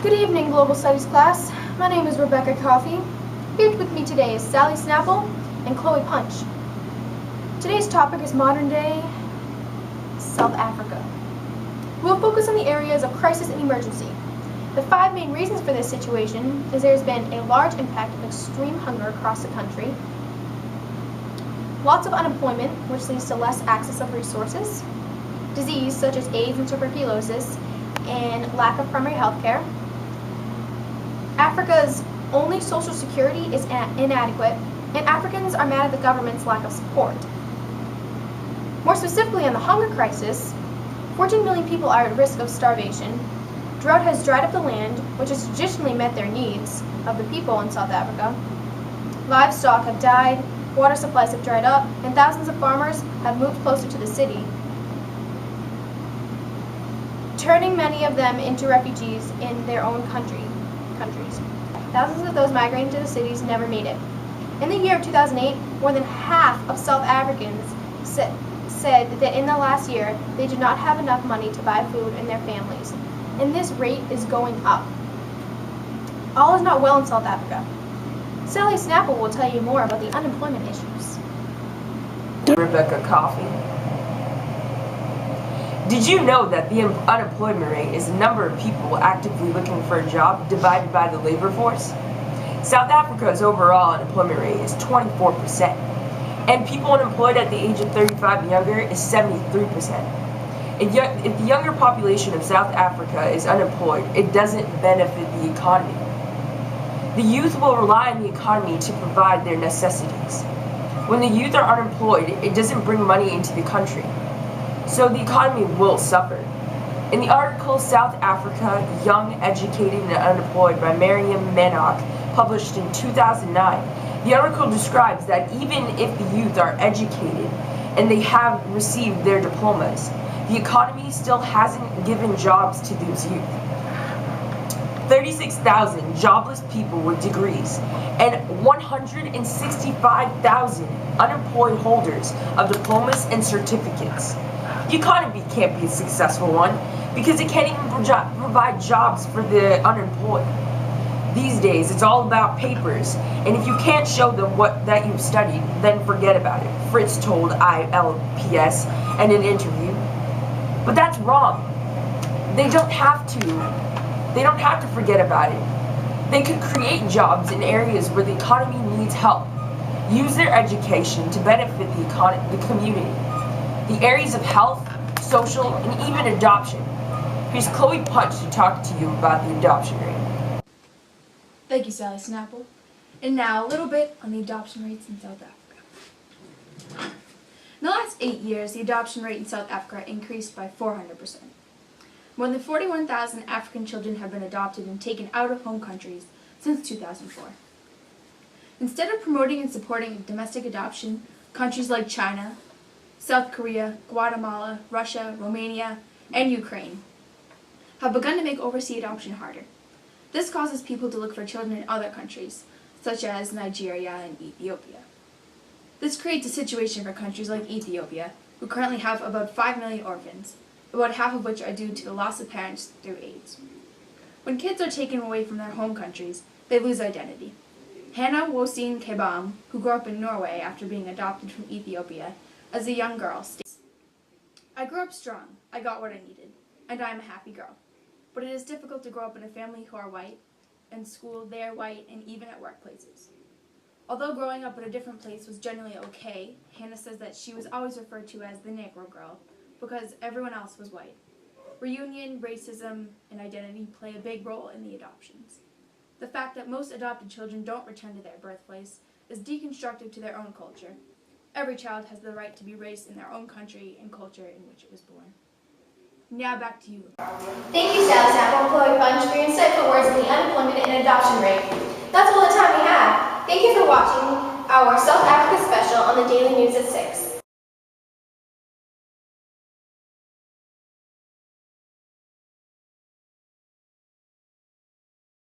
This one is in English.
Good evening, Global Studies class. My name is Rebecca Coffey. Here with me today is Sally Snapple and Chloe Punch. Today's topic is modern-day South Africa. We'll focus on the areas of crisis and emergency. The 5 main reasons for this situation is there has been a large impact of extreme hunger across the country, lots of unemployment, which leads to less access of resources, disease such as AIDS and tuberculosis, and lack of primary health care. Africa's only social security is inadequate, and Africans are mad at the government's lack of support. More specifically on the hunger crisis, 14 million people are at risk of starvation. Drought has dried up the land, which has traditionally met their needs of the people in South Africa. Livestock have died, water supplies have dried up, and thousands of farmers have moved closer to the city, turning many of them into refugees in their own countries. Thousands of those migrating to the cities never made it. In the year of 2008, more than half of South Africans said that in the last year they did not have enough money to buy food in their families, and this rate is going up. All is not well in South Africa. Sally Snapple will tell you more about the unemployment issues. Rebecca Coffey. Did you know that the unemployment rate is the number of people actively looking for a job divided by the labor force? South Africa's overall unemployment rate is 24%, and people unemployed at the age of 35 and younger is 73%. If the younger population of South Africa is unemployed, it doesn't benefit the economy. The youth will rely on the economy to provide their necessities. When the youth are unemployed, it doesn't bring money into the country, so the economy will suffer. In the article South Africa, Young, Educated, and Unemployed by Miriam Manock, published in 2009, the article describes that even if the youth are educated and they have received their diplomas, the economy still hasn't given jobs to those youth. 36,000 jobless people with degrees and 165,000 unemployed holders of diplomas and certificates. The economy can't be a successful one because it can't even provide jobs for the unemployed. These days, it's all about papers, and if you can't show them that you've studied, then forget about it, Fritz told ILPS in an interview. But that's wrong. They don't have to forget about it. They could create jobs in areas where the economy needs help. Use their education to benefit the community. The areas of health, social, and even adoption. Here's Chloe Punch to talk to you about the adoption rate. Thank you, Sally Snapple. And now a little bit on the adoption rates in South Africa. In the last 8 years, the adoption rate in South Africa increased by 400%. More than 41,000 African children have been adopted and taken out of home countries since 2004. Instead of promoting and supporting domestic adoption, countries like China, South Korea, Guatemala, Russia, Romania, and Ukraine have begun to make overseas adoption harder. This causes people to look for children in other countries, such as Nigeria and Ethiopia. This creates a situation for countries like Ethiopia, who currently have about 5 million orphans, about half of which are due to the loss of parents through AIDS. When kids are taken away from their home countries, they lose identity. Hannah Wosin Kebam, who grew up in Norway after being adopted from Ethiopia, as a young girl, states, "I grew up strong, I got what I needed, and I am a happy girl. But it is difficult to grow up in a family who are white, in school they are white, and even at workplaces." Although growing up at a different place was generally okay, Hannah says that she was always referred to as the Negro girl because everyone else was white. Reunion, racism, and identity play a big role in the adoptions. The fact that most adopted children don't return to their birthplace is deconstructive to their own culture. Every child has the right to be raised in their own country and culture in which it was born. Now back to you. Thank you, Sally Snapple and Chloe Punch, for your insightful words on the unemployment and adoption rate. That's all the time we have. Thank you for watching our South Africa special on the Daily News at 6.